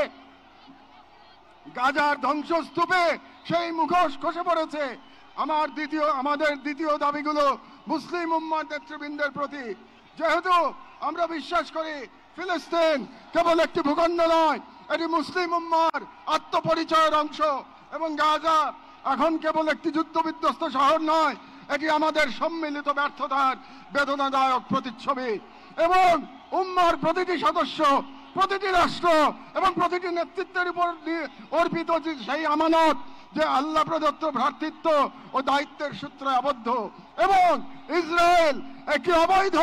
গাজার ধ্বংসস্তূপে সেই মুখোশ খসে পড়েছে। আমাদের দ্বিতীয় দাবিগুলো মুসলিম উম্মার নেতৃবৃন্দের প্রতি। যেহেতু আমরা বিশ্বাস করি ফিলিস্তিন কেবল একটি ভূখণ্ড নয়, এটি মুসলিম উম্মার আত্মপরিচয়ের অংশ, এবং গাজা এখন কেবল একটি যুদ্ধবিধ্বস্ত শহর নয়, এটি আমাদের সম্মিলিত ব্যর্থতার বেদনাদায়ক প্রতিচ্ছবি। এবং উম্মার প্রতিটি সদস্য, প্রতিটি রাষ্ট্র এবং প্রতিটি নেতৃত্বের উপর অর্পিত সেই আমানত যে আল্লাহ প্রদত্ত ভ্রাতৃত্ব ও দায়িত্বের সূত্রে আবদ্ধ। এবং ইসরায়েল একটি অবৈধ,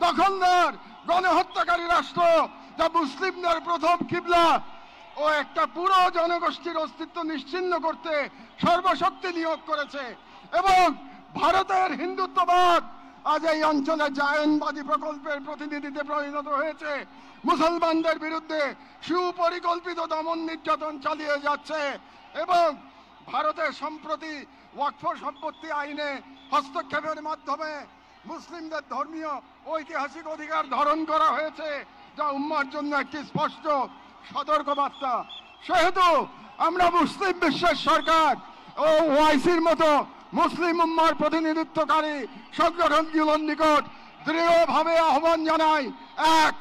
দখলদার, গণহত্যাকারী রাষ্ট্র, যা মুসলিমদের প্রথম কিবলা ও একটা পুরো জনগোষ্ঠীর অস্তিত্ব নিশ্চিহ্ন করতে সর্বশক্তি নিয়োগ করেছে। এবং ভারতের হিন্দুত্ববাদ আজ এই অঞ্চলে জায়নবাদী প্রকল্পের প্রতিনিধিতে পরিণত হয়েছে, মুসলমানদের বিরুদ্ধে সুপরিকল্পিত দমন নির্যাতন চালিয়ে যাচ্ছে। এবং ভারতের সম্প্রতি ওয়াকফ সম্পত্তি আইনে হস্তক্ষেপের মাধ্যমে মুসলিমদের ধর্মীয় ঐতিহাসিক অধিকার ধারণ করা হয়েছে, যা উম্মার জন্য একটি স্পষ্ট সতর্কবার্তা। সেহেতু আমরা মুসলিম বিশ্বের সরকার ও ওআইসির মতো মুসলিম উম্মার প্রতিনিধিত্বকারী সংগঠনগুলোর নিকট দৃঢ়ভাবে আহ্বান জানাই। 1.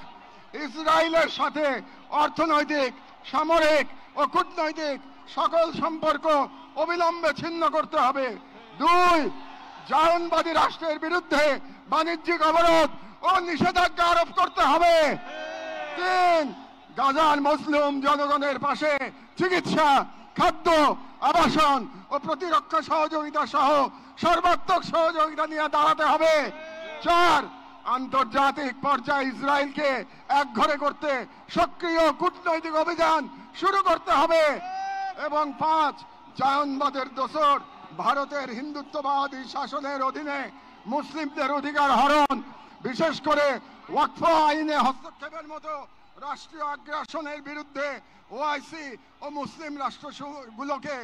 ইসরায়েলের সাথে অর্থনৈতিক, সামরিক ও কূটনৈতিক সকল সম্পর্ক অবিলম্বে ছিন্ন করতে হবে। 2. জায়নবাদী রাষ্ট্রের বিরুদ্ধে বাণিজ্যিক অবরোধ ও নিষেধাজ্ঞা আরোপ করতে হবে। 3. গাজার মুসলিম জনগণের পাশে চিকিৎসা, খাদ্য, আবাসন ও প্রতিরক্ষা সহযোগিতা সহ সর্বাত্মক সহযোগিতা নিয়ে দাঁড়াতে হবে। 4. আন্তর্জাতিক পর্যায়ে ইসরায়েলকে একঘরে করতে সক্রিয় কূটনৈতিক অভিযান শুরু করতে হবে। এবং 5. জায়নবাদের দোসর ভারতের হিন্দুত্ববাদী শাসনের অধীনে মুসলিমদের অধিকার হরণ, বিশেষ করে ওয়াকফ আইনে হস্তক্ষেপের মতো রাষ্ট্রীয় আগ্রাসনের বিরুদ্ধে ওআইসি ও মুসলিম রাষ্ট্রগুলোকে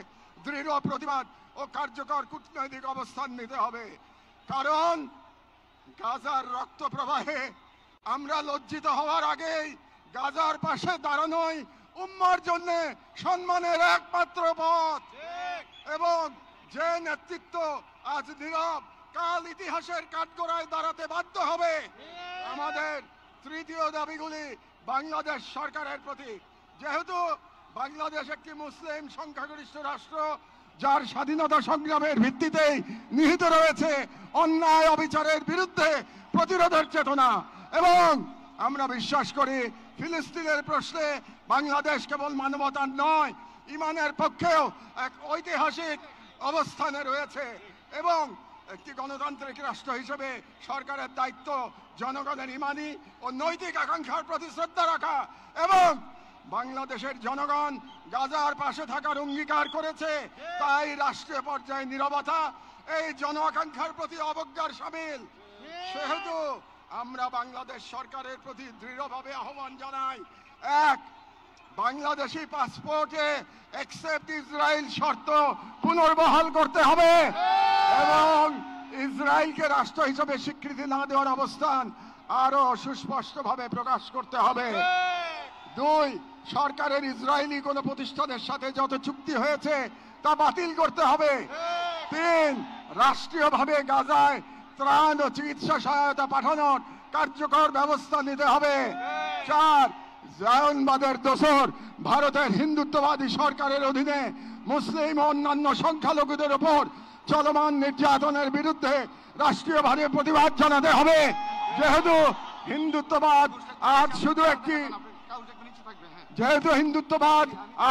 দৃঢ় প্রতিবাদ ও কার্যকর কূটনৈতিক অবস্থান নিতে হবে। কারণ গাজার রক্ত প্রবাহে আমরা লজ্জিত হওয়ার আগেই গাজার পাশে দাঁড়ানোই উম্মার জন্য সম্মানের একমাত্র পথ। এবং যে নেতৃত্ব আজ নীরব, কাল ইতিহাসের কাঠগড়ায় দাঁড়াতে বাধ্য হবে। আমাদের তৃতীয় দাবিগুলি বাংলাদেশ সরকারের প্রতি। যেহেতু বাংলাদেশ একটি মুসলিম সংখ্যাগরিষ্ঠ রাষ্ট্র, যার স্বাধীনতা সংগ্রামের ভিত্তিতেই নিহিত রয়েছে অন্যায় অবিচারের বিরুদ্ধে প্রতিরোধের চেতনা। এবং আমরা বিশ্বাস করি ফিলিস্তিনের প্রশ্নে বাংলাদেশ কেবল মানবতার নয়, ইমানের পক্ষেও এক ঐতিহাসিক অবস্থানে রয়েছে। এবং একটি গণতান্ত্রিক রাষ্ট্র হিসেবে সরকারের দায়িত্ব জনগণের ইমানি ও নৈতিক আকাঙ্ক্ষার প্রতি শ্রদ্ধা রাখা, এবং বাংলাদেশের জনগণ গাজার পাশে থাকার অঙ্গীকার করেছে, তাই রাষ্ট্রীয় পর্যায়ে নীরবতা এই জন আকাঙ্ক্ষার প্রতি অবজ্ঞার শামিল। সেহেতু আমরা বাংলাদেশ সরকারের প্রতি দৃঢ়ভাবে আহ্বান জানাই, এক, বাংলাদেশি পাসপোর্টে অ্যাকসেপ্ট ইসরায়েল শর্ত পুনর্বহাল করতে হবে এবং ইসরায়েলকে রাষ্ট্র হিসেবে স্বীকৃতি না দেওয়ার অবস্থান আরো সুস্পষ্টভাবে প্রকাশ করতে হবে। দুই, সরকারের ইসরায়েলি কোনো প্রতিষ্ঠানের সাথে যত চুক্তি হয়েছে তা বাতিল করতে হবে। তিন, রাষ্ট্রীয়ভাবে গাজায় ত্রাণ ও চিকিৎসা সহায়তা পাঠানোর কার্যকর ব্যবস্থা নিতে হবে। চার, জায়নবাদের দোসর ভারতের হিন্দুত্ববাদী সরকারের অধীনে মুসলিম ও অন্যান্য সংখ্যালঘুদের উপর চলমান নির্যাতনের বিরুদ্ধে রাষ্ট্রীয়ভাবে প্রতিবাদ জানাতে হবে, যেহেতু হিন্দুত্ববাদ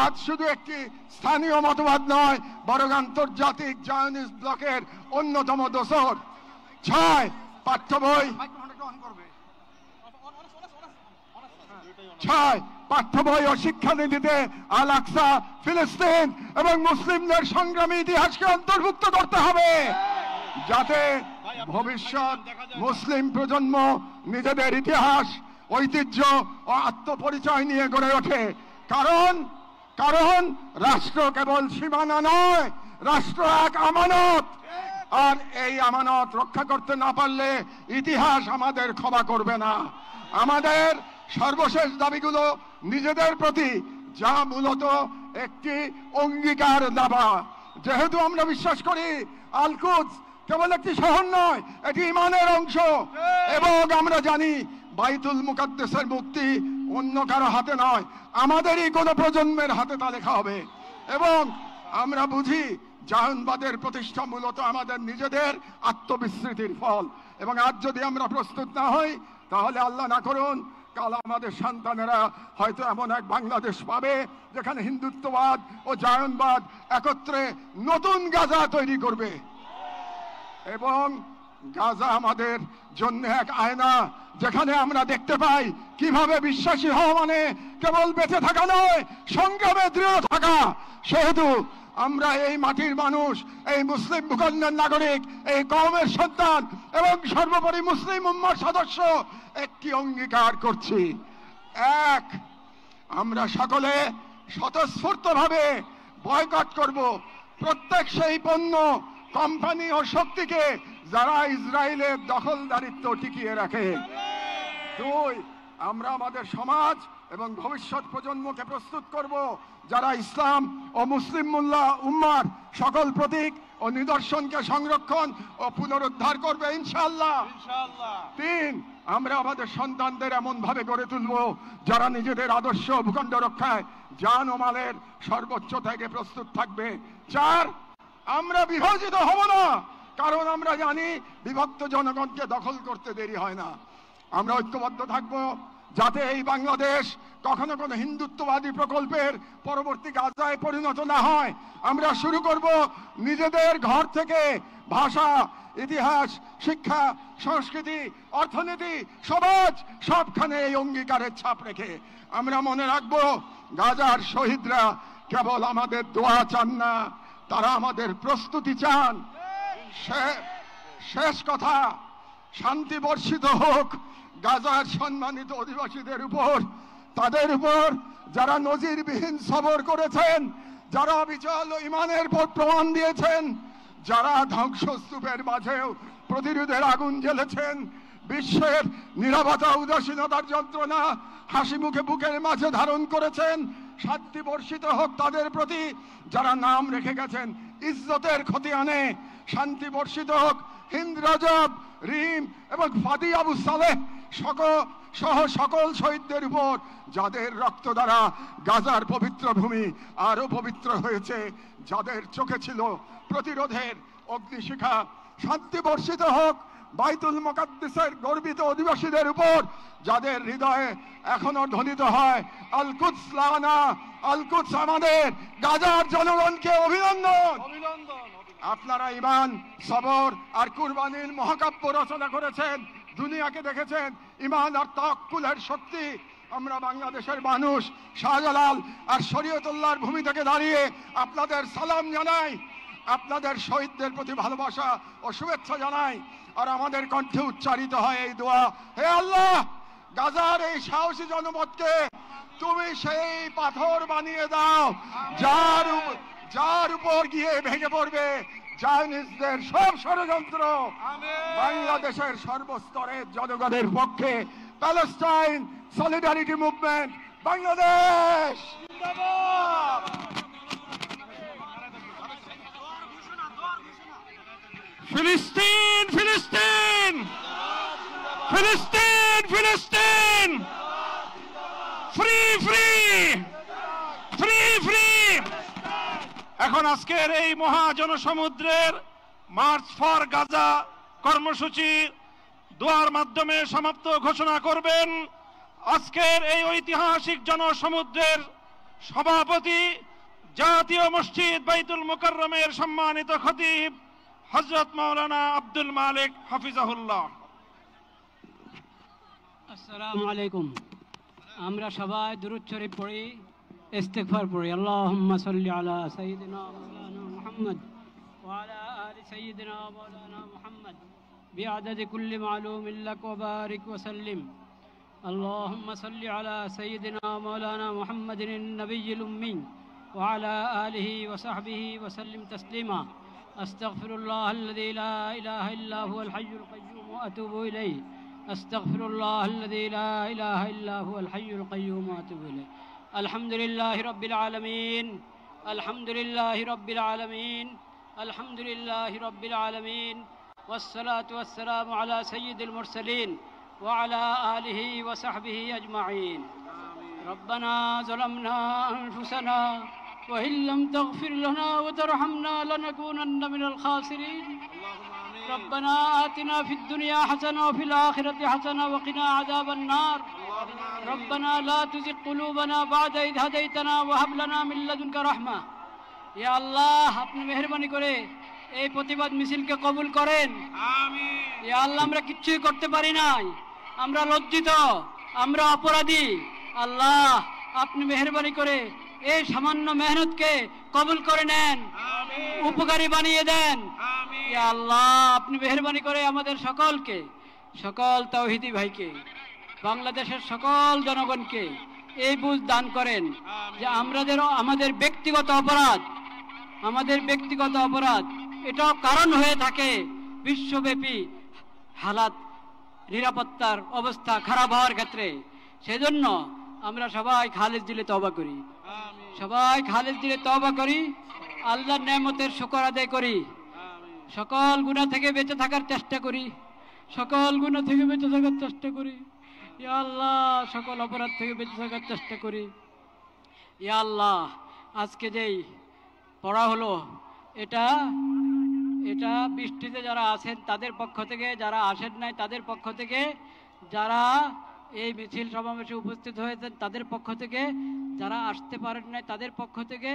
আজ শুধু একটি স্থানীয় মতবাদ নয়, বরং আন্তর্জাতিক জায়নিস্ট ব্লকের অন্যতম দোসর। ছয়, পাঠ্য বই ও শিক্ষানীতিতে আল আকসা, ফিলিস্তিন এবং মুসলিমদের সংগ্রামী ইতিহাসকে অন্তর্ভুক্ত করতে হবে, যাতে ভবিষ্যৎ মুসলিম প্রজন্ম নিজেদের ইতিহাস, ঐতিহ্য ও আত্মপরিচয় নিয়ে গড়ে ওঠে। কারণ রাষ্ট্র কেবল সীমানা নয়, রাষ্ট্র এক আমানত, আর এই আমানত রক্ষা করতে না পারলে ইতিহাস আমাদের ক্ষমা করবে না। আমাদের সর্বশেষ দাবিগুলো নিজেদের প্রতি, যা মূলত একটি অঙ্গীকার দাবা। যেহেতু আমরা বিশ্বাস করি আল কুদস কেবল একটি শহর নয়, এটি ঈমানের অংশ, এবং আমরা জানি বাইতুল মুকাদ্দাসের মুক্তি অন্য কারো হাতে নয়, আমাদেরই কোনো প্রজন্মের হাতে তা লেখা হবে। এবং আমরা বুঝি জায়নবাদের প্রতিষ্ঠা মূলত আমাদের নিজেদের আত্মবিস্মৃতির ফল, এবং আজ যদি আমরা প্রস্তুত না হই, তাহলে আল্লাহ না করুন কাল আমাদের সন্তানেরা হয়তো এমন এক বাংলাদেশ পাবে যেখানে হিন্দুত্ববাদ ও জায়নবাদ একত্রে নতুন গাজা তৈরি করবে। এবং গাজা আমাদের জন্য এক আয়না, যেখানে আমরা দেখতে পাই কিভাবে বিশ্বাসী হওয়া মানে কেবল বেঁচে থাকা নয়, সংগ্রামে দৃঢ় থাকা। সেহেতু আমরা এই মাটির মানুষ, এই মুসলিম ভূখণ্ডের নাগরিক, এই কওমের সন্তান এবং সর্বোপরি মুসলিম উম্মার সদস্য একটি অঙ্গীকার করছি, এক, আমরা সকলে স্বতঃস্ফূর্তভাবে বয়কট করব প্রত্যেক সেই পণ্য, কোম্পানি ও শক্তিকে যারা ইসরায়েলের দখলদারিত্ব টিকিয়ে রাখে। দুই, আমরা আমাদের সমাজ এবং ভবিষ্যৎ প্রজন্মকে প্রস্তুত করব যারা ইসলাম ও মুসলিম উম্মার সকল প্রতীক ও নিদর্শনকে সংরক্ষণ ও পুনরুদ্ধার করবে ইনশাআল্লাহ। তিন, আমরা আমাদের সন্তানদের এমন ভাবে গড়ে তুলব যারা নিজেদের আদর্শ ভূখণ্ড রক্ষায় জান ও মালের সর্বোচ্চ ত্যাগে প্রস্তুত থাকবে। চার, আমরা বিভাজিত হব না, কারণ আমরা জানি বিভক্ত জনগণকে দখল করতে দেরি হয় না। আমরা ঐক্যবদ্ধ থাকব যাতে এই বাংলাদেশ কখনো কোনো হিন্দুত্ববাদী প্রকল্পের পরবর্তী গাজায় পরিণত না হয়। আমরা শুরু করব নিজেদের ঘর থেকে, ভাষা, ইতিহাস, শিক্ষা, সংস্কৃতি, অর্থনীতি, সমাজ সবখানে এই অঙ্গীকারের ছাপ রেখে। আমরা মনে রাখব গাজার শহীদরা কেবল আমাদের দোয়া চান না, তারা আমাদের প্রস্তুতি চান। শেষ কথা, শান্তি বর্ষিত হোক গাজার সম্মানিত অধিবাসীদের উপর, তাদের উপর যারা নজিরবিহীন সবর করেছেন, যারা অবিচল ঈমানের পর প্রমাণ দিয়েছেন, যারা ধ্বংসস্তূপের মাঝেও প্রতিরোধের আগুন জ্বেলেছেন, বিশ্বের নীরবতা উদাসীনতার যন্ত্রণা হাসি মুখে বুকের মাঝে ধারণ করেছেন। শান্তি বর্ষিত হোক তাদের প্রতি যারা নাম রেখে গেছেন ইজ্জতের খতিয়ানে। শান্তি বর্ষিত হোক হিন্দ রজব, রিম এবং ফাদি আবু সালেহ সহ সকল শহীদদের উপর, যাদের রক্ত দ্বারা গাজার পবিত্র ভূমি আরো পবিত্র হয়েছে, যাদের চোখে ছিল প্রতিরোধের অগ্নিশিখা। শান্তি বর্ষিত হোক বাইতুল মুকাদ্দাসের গর্বিত অধিবাসীদের উপর, যাদের হৃদয়ে এখনো ধ্বনিত হয় আল কুদস লানা, আল কুদস আমাদের। গাজার জনগণকে অভিনন্দন। আপনারা ঈমান, সবর আর কুরবানির মহাকাব্য রচনা করেছেন, দুনিয়াকে দেখেছেন ঈমান আর তাওয়াক্কুলের শক্তি। আমরা বাংলাদেশের মানুষ শাহজালাল আর শরীয়তুল্লাহর ভূমি থেকে দাঁড়িয়ে আপনাদের সালাম জানাই, আপনাদের শহীদদের প্রতি ভালোবাসা ও শুভেচ্ছা জানাই। আর আমাদের কণ্ঠে উচ্চারিত হয় এই দোয়া, হে আল্লাহ, গাজার এই সাহসী জনপদকে তুমি সেই পাথর বানিয়ে দাও যার উপর গিয়ে ভেঙে পড়বে জায়নিস্টদের সব ষড়যন্ত্র। বাংলাদেশের সর্বস্তরের জনগণের পক্ষে প্যালেস্টাইন সলিডারিটি মুভমেন্ট বাংলাদেশ। ফিলিস্তিন, ফিলিস্তিন, ফিলিস্তিন, ফিলিস্তিন, ফ্রি, ফ্রি, ফ্রি, ফ্রি। এখন আজকের এই মহাজনসমুদ্রের মার্চ ফর গাজা কর্মসূচি দোয়ার মাধ্যমে সমাপ্ত ঘোষণা করবেন আজকের এই ঐতিহাসিক জনসমুদ্রের সভাপতি, জাতীয় মসজিদ বাইতুল মুকাররমের সম্মানিত খতিব হযরত মাওলানা আব্দুল মালিক হাফিজাহুল্লাহ। আসসালামু আলাইকুম। আমরা সবাই দুরূদ শরীফ পড়ি, ইস্তিগফার পড়ি। আল্লাহুম্মা সাল্লি আলা সাইয়্যিদিনা মাওলানা মুহাম্মদ ওয়া আলা আলি সাইয়্যিদিনা মাওলানা মুহাম্মদ বিআদাদি কুল্লি মালুমিন লাক ওয়া বারিক ওয়া সাল্লিম। اللهم صل على سيدنا مولانا محمد النبي الأمي وعلى آله وصحبه وسلم تسليما. أستغفر الله الذي لا إله إلا هو الحي القيوم وأتوب إليه. أستغفر الله الذي لا إله إلا هو الحي القيوم وأتوب إليه. الحمد لله رب العالمين، الحمد لله رب العالمين، الحمد لله رب العالمين، والصلاة والسلام على سيد المرسلين وعلى آله وصحبه أجمعين. ربنا ظلمنا أنفسنا وإن لم تغفر لنا وترحمنا لنكونن من الخاسرين. ربنا آتنا في الدنيا حسنة وفي الآخرة حسنة وقنا عذاب النار. ربنا لا تزغ قلوبنا بعد إذ هديتنا وهب لنا من لدنك رحمة. يا الله আপনি মেহেরবানি করে এই প্রতিবাদ মিছিলকে কবুল করেন। আমিন। ইয়া আল্লাহ, আমরা কিচ্ছুই করতে পারি নাই, আমরা লজ্জিত, আমরা অপরাধী। আল্লাহ আপনি মেহেরবানি করে এই সামান্য মেহনতকে কবুল করে নেন, উপকারী বানিয়ে দেন। ইয়া আল্লাহ আপনি মেহেরবানি করে আমাদের সকলকে, সকল তাওহীদি ভাইকে, বাংলাদেশের সকল জনগণকে এই বুঝ দান করেন যে আমাদের ব্যক্তিগত অপরাধ এটাও কারণ হয়ে থাকে বিশ্বব্যাপী হালাত, নিরাপত্তার অবস্থা খারাপ হওয়ার ক্ষেত্রে। সেজন্য আমরা সবাই খালেজ দিলে তওবা করি, সবাই খালেজ দিলে তওবা করি, আল্লাহর নেয়ামতের শুকর আদায় করি, সকল গুনাহ থেকে বেঁচে থাকার চেষ্টা করি, সকল গুনাহ থেকে বেঁচে থাকার চেষ্টা করি। ইয়া আল্লাহ সকল অপরাধ থেকে বেঁচে থাকার চেষ্টা করি। ইয়া আল্লাহ আজকে যেই পড়া হলো এটা বৃষ্টিতে যারা আছেন তাদের পক্ষ থেকে, যারা আসেন নাই তাদের পক্ষ থেকে, যারা এই মিছিল সমাবেশে উপস্থিত হয়েছেন তাদের পক্ষ থেকে, যারা আসতে পারেন নাই তাদের পক্ষ থেকে,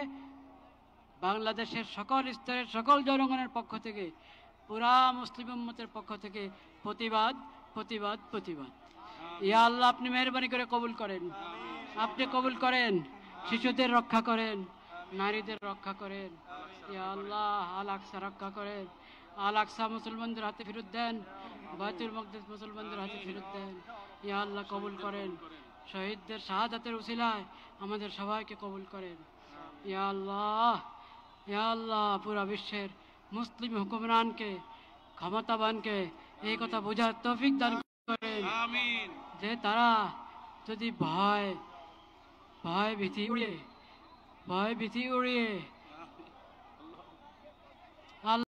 বাংলাদেশের সকল স্তরের সকল জনগণের পক্ষ থেকে, পুরা মুসলিম উম্মতের পক্ষ থেকে প্রতিবাদ, প্রতিবাদ, প্রতিবাদ। ইয়া আল্লাহ আপনি মেহেরবানি করে কবুল করেন, আপনি কবুল করেন, শিশুদের রক্ষা করেন, নারীদের রক্ষা করেন। ইয়া আল্লাহ আল আকসা রক্ষা করেন, আল আকসা মুসলমানদের হাতে ফেরত দেন, বাইতুল মাকদিস মুসলমানদের হাতে ফেরত দেন। ইয়া আল্লাহ কবুল করেন, শহীদদের শাহাদাতের উসিলায় আমাদের সবাইকে কবুল করেন। ইয়া আল্লাহ, ইয়া আল্লাহ পুরা বিশ্বের মুসলিম হুকুমরানকে, ক্ষমতাবানকে এই কথা বোঝার তৌফিক দান করেন যে তারা যদি ভয় ভীতি উড়িয়ে